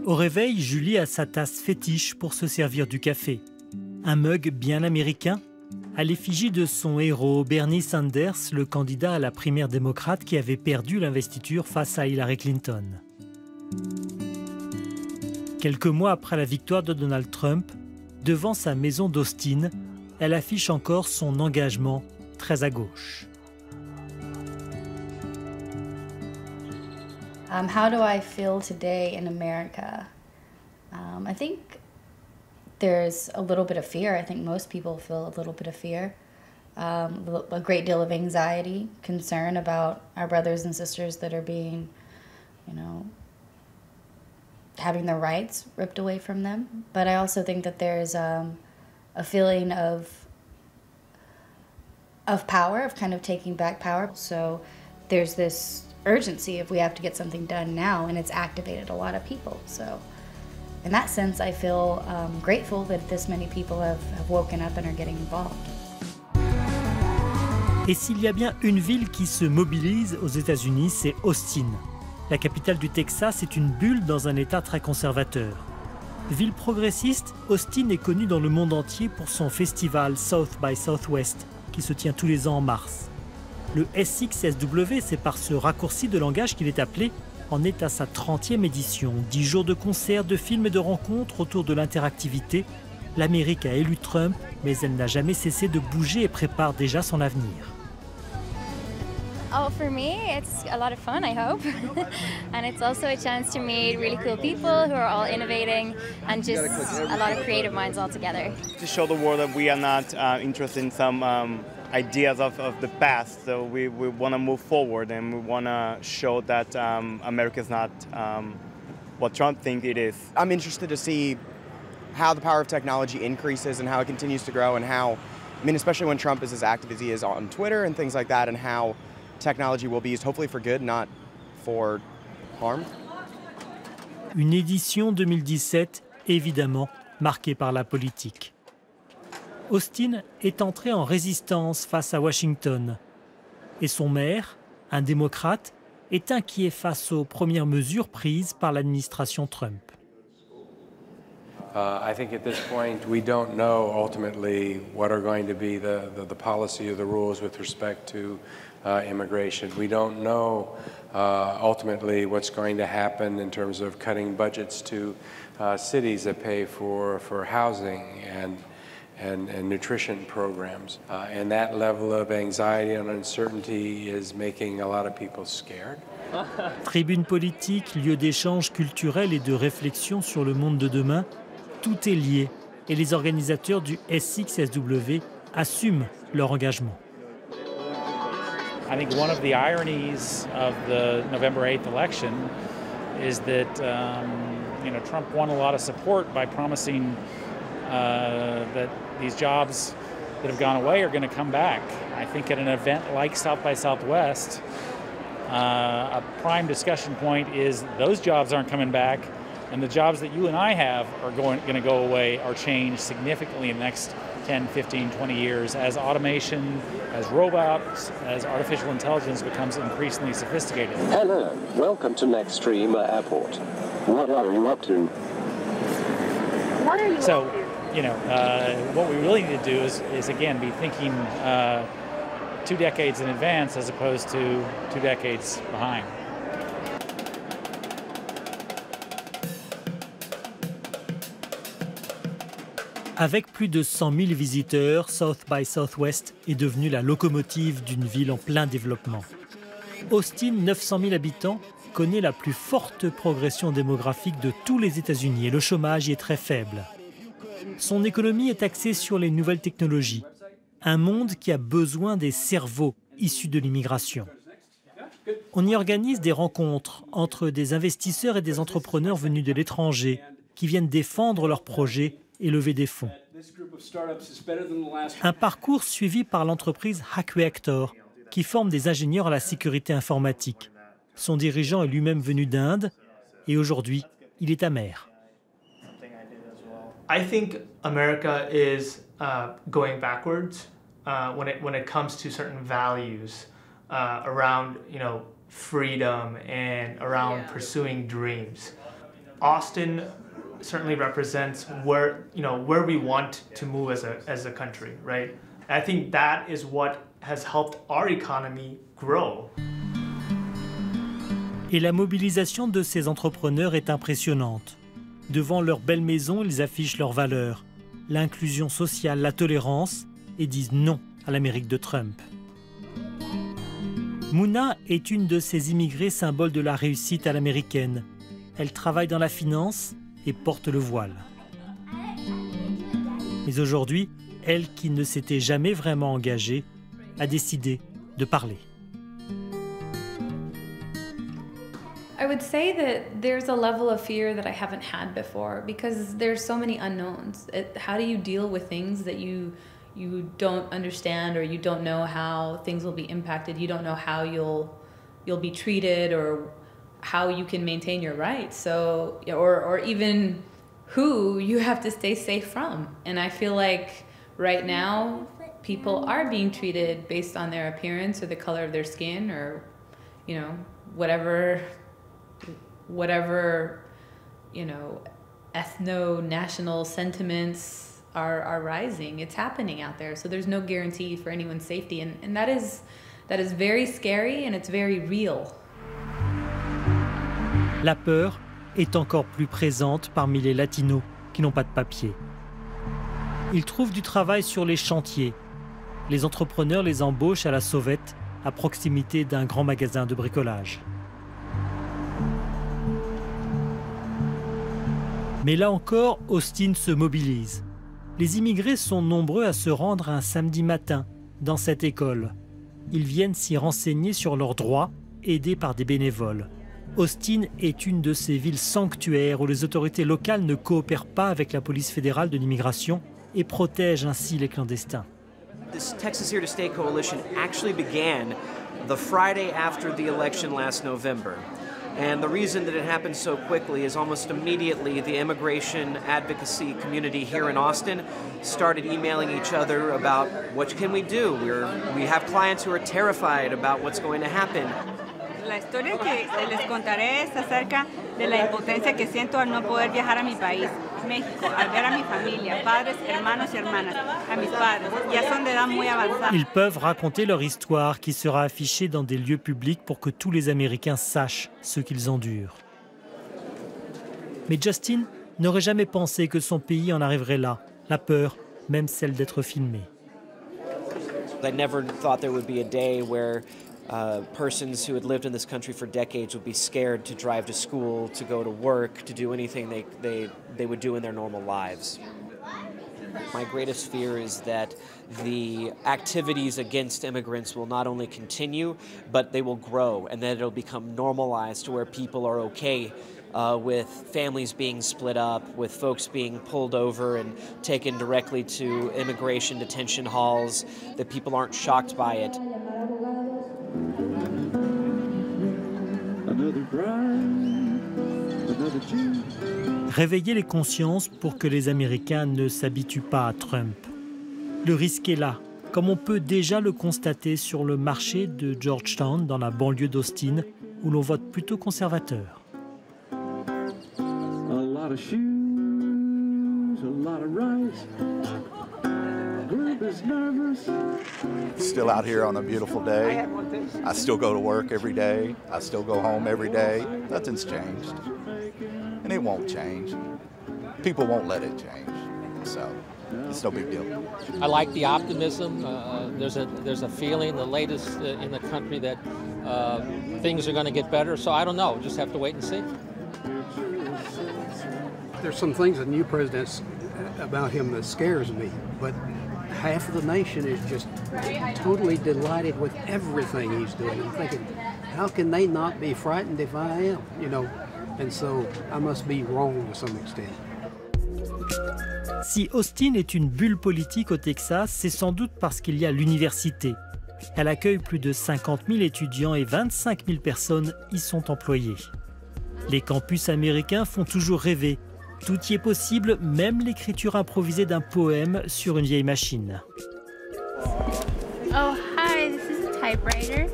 Au réveil, Julie a sa tasse fétiche pour se servir du café. Un mug bien américain, à l'effigie de son héros Bernie Sanders, le candidat à la primaire démocrate qui avait perdu l'investiture face à Hillary Clinton. Quelques mois après la victoire de Donald Trump, devant sa maison d'Austin, elle affiche encore son engagement très à gauche. How do I feel today in America? I think there's a little bit of fear. I think most people feel a little bit of fear. A great deal of anxiety, concern about our brothers and sisters that are being, having their rights ripped away from them. But I also think that there's a feeling of power, of kind of taking back power. So there's this urgency if we have to get something done now, and it's activated a lot of people. So in that sense, I feel grateful that this many people have woken up and are getting involved. Et s'il y a bien une ville qui se mobilise aux États-Unis, c'est Austin. La capitale du Texas est une bulle dans un État très conservateur. Ville progressiste, Austin est connue dans le monde entier pour son festival South by Southwest, qui se tient tous les ans en mars. Le SXSW, c'est par ce raccourci de langage qu'il est appelé, en est à sa 30e édition. 10 jours de concerts, de films et de rencontres autour de l'interactivité. L'Amérique a élu Trump, mais elle n'a jamais cessé de bouger et prépare déjà son avenir. Oh, for me, it's a lot of fun, I hope. And it's also a chance to meet really cool people who are all innovating and just a lot of creative minds all together. To show the world that we are not interested in some ideas of the past, so we want to move forward and we want to show that America is not what Trump thinks it is. I'm interested to see how the power of technology increases and how it continues to grow, and how, especially when Trump is as active as he is on Twitter and things like that, and how technology will be used hopefully for good, not for harm. Une édition 2017, évidemment, marquée par la politique. Austin est entré en résistance face à Washington. Et son maire, un démocrate, est inquiet face aux premières mesures prises par l'administration Trump. I think at this point we don't know ultimately what are going to be the policy or the rules with respect to immigration. We don't know ultimately what's going to happen in terms of cutting budgets to cities that pay for housing and nutrition programs. And that level of anxiety and uncertainty is making a lot of people scared. Tribune politique, lieu d'échange culturel et de réflexion sur le monde de demain, tout est lié et les organisateurs du SXSW assument leur engagement. I think one of the ironies of the November 8th election is that Trump won a lot of support by promising that these jobs that have gone away are going to come back. I think at an event like South by Southwest, a prime discussion point is those jobs aren't coming back, and the jobs that you and I have are going to go away or change significantly in the next 10, 15, 20 years as automation, as robots, as artificial intelligence becomes increasingly sophisticated. Hello, welcome to Nextstream Airport. What are you up to? So, what we really need to do is again, be thinking 2 decades in advance as opposed to 2 decades behind. Avec plus de 100 000 visiteurs, South by Southwest est devenu la locomotive d'une ville en plein développement. Austin, 900 000 habitants, connaît la plus forte progression démographique de tous les États-Unis et le chômage y est très faible. Son économie est axée sur les nouvelles technologies, un monde qui a besoin des cerveaux issus de l'immigration. On y organise des rencontres entre des investisseurs et des entrepreneurs venus de l'étranger qui viennent défendre leurs projets et lever des fonds. Un parcours suivi par l'entreprise Hack Reactor, qui forme des ingénieurs à la sécurité informatique. Son dirigeant est lui-même venu d'Inde et aujourd'hui, il est amer. I think America is going backwards. when it comes to certain values around freedom and around pursuing dreams. Austin certainly represents where we want to move as a country, right? I think that is what has helped our economy grow. Et la mobilisation de ces entrepreneurs est impressionnante. Devant leur belle maison, ils affichent leurs valeurs, l'inclusion sociale, la tolérance, et disent non à l'Amérique de Trump. Mouna est une de ces immigrés symboles de la réussite à l'américaine. Elle travaille dans la finance et porte le voile. Mais aujourd'hui, elle qui ne s'était jamais vraiment engagée, a décidé de parler. I would say that there's a level of fear that I haven't had before because there's so many unknowns. How do you deal with things that you don't understand, or you don't know how things will be impacted? You don't know how you'll be treated or how you can maintain your rights. So, or even who you have to stay safe from. And I feel like right now people are being treated based on their appearance or the color of their skin, or whatever ethno-national sentiments are rising. It's happening out there, so there's no guarantee for anyone's safety, and that is very scary, and it's very real. La peur est encore plus présente parmi les latinos qui n'ont pas de papier. Ils trouvent du travail sur les chantiers. Les entrepreneurs les embauchent à la sauvette, à proximité d'un grand magasin de bricolage. Mais là encore, Austin se mobilise. Les immigrés sont nombreux à se rendre un samedi matin dans cette école. Ils viennent s'y renseigner sur leurs droits, aidés par des bénévoles. Austin est une de ces villes sanctuaires où les autorités locales ne coopèrent pas avec la police fédérale de l'immigration et protègent ainsi les clandestins. This Texas Here to Stay coalition actually began the Friday after the election last November. And the reason that it happened so quickly is almost immediately the immigration advocacy community here in Austin started emailing each other about what can we do. We have clients who are terrified about what's going to happen. La historia que les contaré es acerca de la impotencia que siento al no poder viajar a mi país, México, al ver a mi familia, padres, hermanos y hermanas, a mis padres, ya son de edad muy avanzada. Ils peuvent raconter leur histoire qui sera affichée dans des lieux publics pour que tous les Américains sachent ce qu'ils endurent. Mais Justin n'aurait jamais pensé que son pays en arriverait là, la peur, même celle d'être filmé. I never thought there would be a day where persons who had lived in this country for decades would be scared to drive to school, to go to work, to do anything they would do in their normal lives. My greatest fear is that the activities against immigrants will not only continue, but they will grow, and that it'll become normalized to where people are okay with families being split up, with folks being pulled over and taken directly to immigration detention halls, that people aren't shocked by it. Réveiller les consciences pour que les Américains ne s'habituent pas à Trump. Le risque est là, comme on peut déjà le constater sur le marché de Georgetown, dans la banlieue d'Austin, où l'on vote plutôt conservateur. Still out here on a beautiful day. I still go to work every day. I still go home every day. Nothing's changed. And it won't change. People won't let it change. So it's no big deal. I like the optimism. There's a feeling, the latest in the country, that things are going to get better. So I don't know. Just have to wait and see. There's some things that new president's about him that scares me, but half of the nation is just totally delighted with everything he's doing. I'm thinking, how can they not be frightened if I am? And so I must be wrong to some extent. Si Austin est une bulle politique au Texas, c'est sans doute parce qu'il y a l'université. Elle accueille plus de 50 000 étudiants et 25 000 personnes y sont employées. Les campus américains font toujours rêver. Tout y est possible, même l'écriture improvisée d'un poème sur une vieille machine. Oh, hi, this is a typewriter.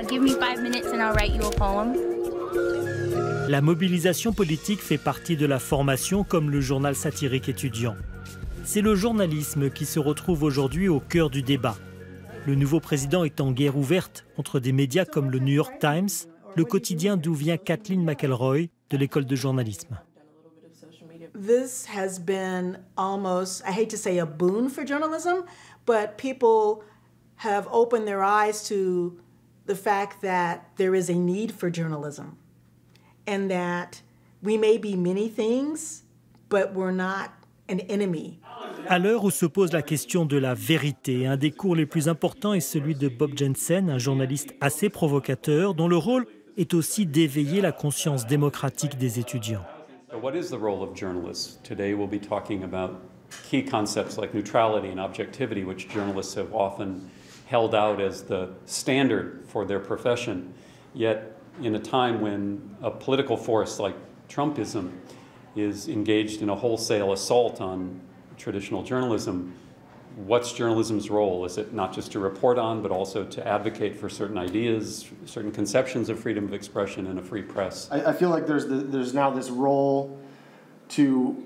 Give me 5 minutes and I'll write you a poem. La mobilisation politique fait partie de la formation comme le journal satirique étudiant. C'est le journalisme qui se retrouve aujourd'hui au cœur du débat. Le nouveau président est en guerre ouverte contre des médias comme le New York Times, le quotidien d'où vient Kathleen McElroy de l'école de journalisme. This has been almost, I hate to say a boon for journalism, but people have opened their eyes to the fact that there is a need for journalism and that we may be many things, but we're not an enemy. À l'heure où se pose la question de la vérité, un des cours les plus importants est celui de Bob Jensen, un journaliste assez provocateur dont le rôle est aussi d'éveiller la conscience démocratique des étudiants. So what is the role of journalists? Today we'll be talking about key concepts like neutrality and objectivity, which journalists have often held out as the standard for their profession. Yet in a time when a political force like Trumpism is engaged in a wholesale assault on traditional journalism, what's journalism's role? Is it not just to report on, but also to advocate for certain ideas, certain conceptions of freedom of expression and a free press? I feel like there's now this role to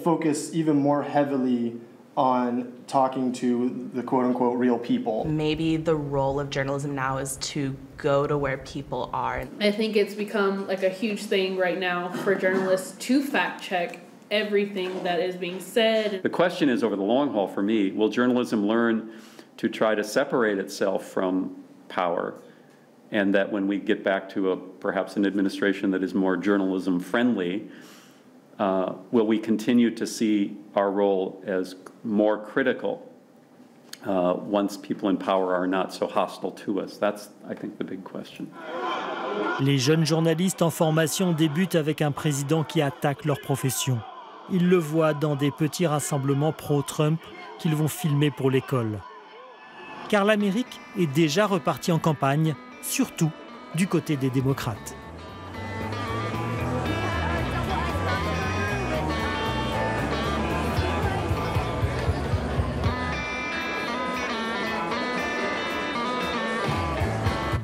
focus even more heavily on talking to the quote-unquote real people. Maybe the role of journalism now is to go to where people are. I think it's become like a huge thing right now for journalists to fact-check everything that is being said. The question is, over the long haul for me, will journalism learn to try to separate itself from power, and that when we get back to perhaps an administration that is more journalism friendly, will we continue to see our role as more critical once people in power are not so hostile to us? That's, I think, the big question. Les jeunes journalistes en formation débutent avec un président qui attaque leur profession. Ils le voient dans des petits rassemblements pro-Trump qu'ils vont filmer pour l'école. Car l'Amérique est déjà repartie en campagne, surtout du côté des démocrates.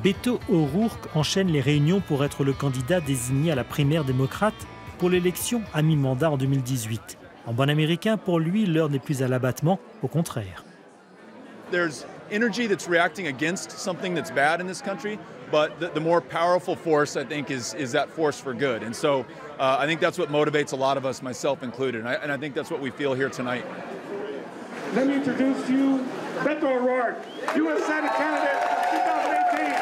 Beto O'Rourke enchaîne les réunions pour être le candidat désigné à la primaire démocrate pour l'élection à mi-mandat en 2018. En bon américain, pour lui, l'heure n'est plus à l'abattement, au contraire. There's energy that's reacting against something that's bad in this country, but the more powerful force, I think, is that force for good. And so I think that's what motivates a lot of us, myself included, and I think that's what we feel here tonight. Let me introduce to you Beto O'Rourke, U.S. Senate candidate 2018.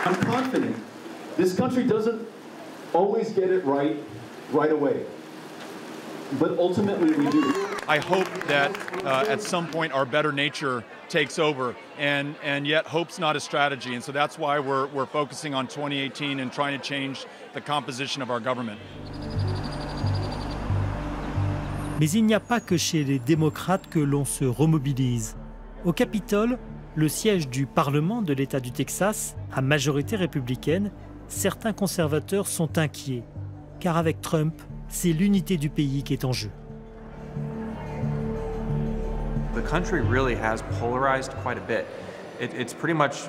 I'm confident this country doesn't always get it right away, but ultimately we do. I hope that at some point our better nature takes over, and yet hope's not a strategy, and so that's why we're focusing on 2018 and trying to change the composition of our government. Mais il n'y a pas que chez les démocrates que l'on se remobilise. Au Capitole, le siège du Parlement de l'État du Texas, à majorité républicaine, certains conservateurs sont inquiets, car avec Trump, c'est l'unité du pays qui est en jeu. The country really has polarized quite a bit. It's pretty much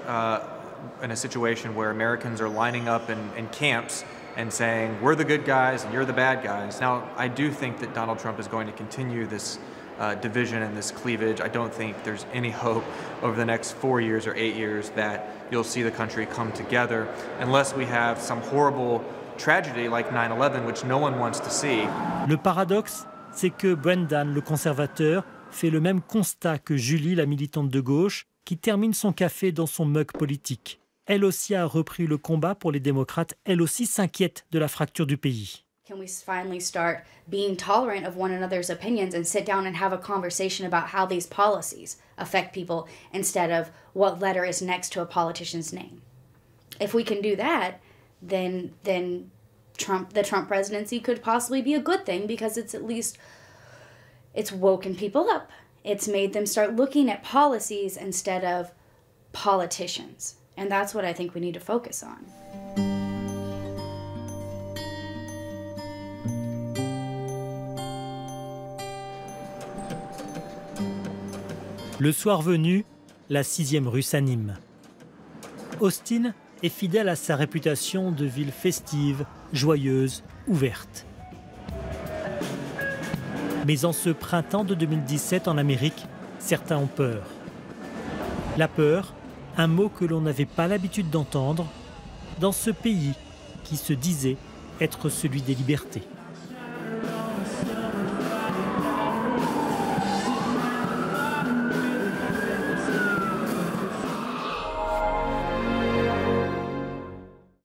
in a situation where Americans are lining up in camps and saying, we're the good guys and you're the bad guys. Now, I do think that Donald Trump is going to continue this division and this cleavage. I don't think there's any hope over the next 4 years or 8 years that you'll see the country come together unless we have some horrible tragedy like 9/11, which no one wants to see. Le paradoxe, c'est que Brendan, le conservateur, fait le même constat que Julie, la militante de gauche, qui termine son café dans son mug politique. Elle aussi a repris le combat pour les démocrates, elle aussi s'inquiète de la fracture du pays. Can we finally start being tolerant of one another's opinions and sit down and have a conversation about how these policies affect people instead of what letter is next to a politician's name? If we can do that, then the Trump presidency could possibly be a good thing because it's woken people up. It's made them start looking at policies instead of politicians. And that's what I think we need to focus on. Le soir venu, la 6e rue s'anime. Austin est fidèle à sa réputation de ville festive, joyeuse, ouverte. Mais en ce printemps de 2017 en Amérique, certains ont peur. La peur, un mot que l'on n'avait pas l'habitude d'entendre dans ce pays qui se disait être celui des libertés.